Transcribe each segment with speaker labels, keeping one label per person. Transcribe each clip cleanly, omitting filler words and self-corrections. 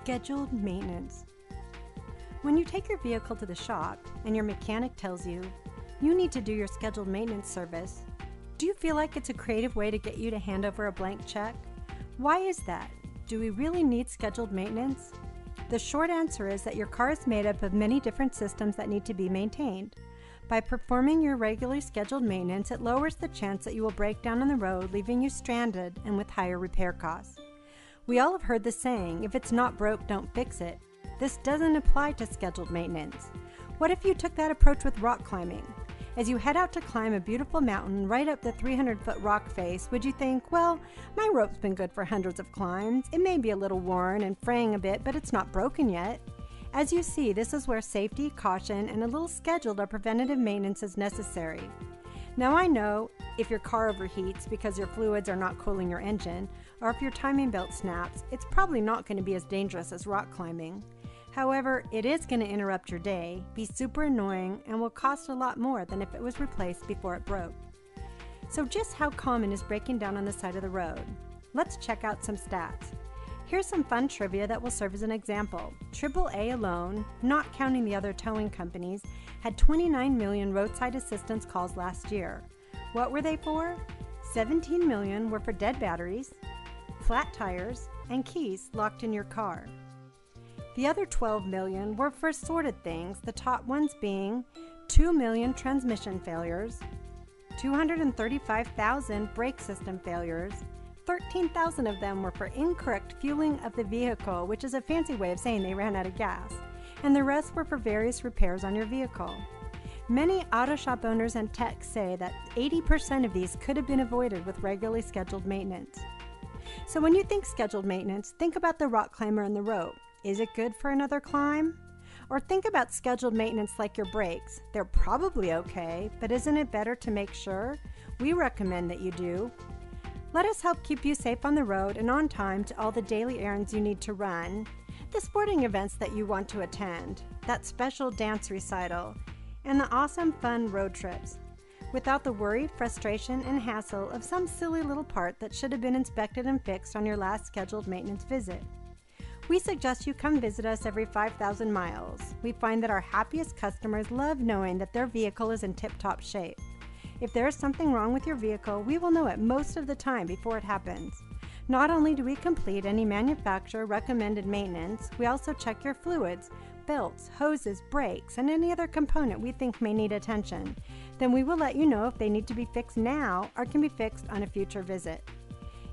Speaker 1: Scheduled maintenance. When you take your vehicle to the shop and your mechanic tells you need to do your scheduled maintenance service, do you feel like it's a creative way to get you to hand over a blank check? Why is that? Do we really need scheduled maintenance? The short answer is that your car is made up of many different systems that need to be maintained. By performing your regularly scheduled maintenance, it lowers the chance that you will break down on the road, leaving you stranded and with higher repair costs. We all have heard the saying, if it's not broke, don't fix it. This doesn't apply to scheduled maintenance. What if you took that approach with rock climbing? As you head out to climb a beautiful mountain right up the 300-foot rock face, would you think, well, my rope's been good for hundreds of climbs. It may be a little worn and fraying a bit, but it's not broken yet. As you see, this is where safety, caution, and a little scheduled or preventative maintenance is necessary. Now I know if your car overheats because your fluids are not cooling your engine, or if your timing belt snaps, it's probably not going to be as dangerous as rock climbing. However, it is going to interrupt your day, be super annoying, and will cost a lot more than if it was replaced before it broke. So just how common is breaking down on the side of the road? Let's check out some stats. Here's some fun trivia that will serve as an example. AAA alone, not counting the other towing companies, had 29 million roadside assistance calls last year. What were they for? 17 million were for dead batteries, flat tires, and keys locked in your car. The other 12 million were for assorted things, the top ones being 2 million transmission failures, 235,000 brake system failures, 13,000 of them were for incorrect fueling of the vehicle, which is a fancy way of saying they ran out of gas, and the rest were for various repairs on your vehicle. Many auto shop owners and techs say that 80% of these could have been avoided with regularly scheduled maintenance. So when you think scheduled maintenance, think about the rock climber and the rope. Is it good for another climb? Or think about scheduled maintenance like your brakes. They're probably okay, but isn't it better to make sure? We recommend that you do. Let us help keep you safe on the road and on time to all the daily errands you need to run, the sporting events that you want to attend, that special dance recital, and the awesome fun road trips, without the worry, frustration, and hassle of some silly little part that should have been inspected and fixed on your last scheduled maintenance visit. We suggest you come visit us every 5,000 miles. We find that our happiest customers love knowing that their vehicle is in tip-top shape. If there is something wrong with your vehicle, we will know it most of the time before it happens. Not only do we complete any manufacturer recommended maintenance, we also check your fluids, belts, hoses, brakes, and any other component we think may need attention. Then we will let you know if they need to be fixed now or can be fixed on a future visit.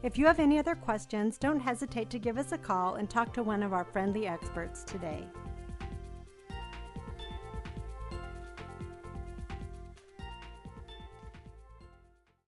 Speaker 1: If you have any other questions, don't hesitate to give us a call and talk to one of our friendly experts today.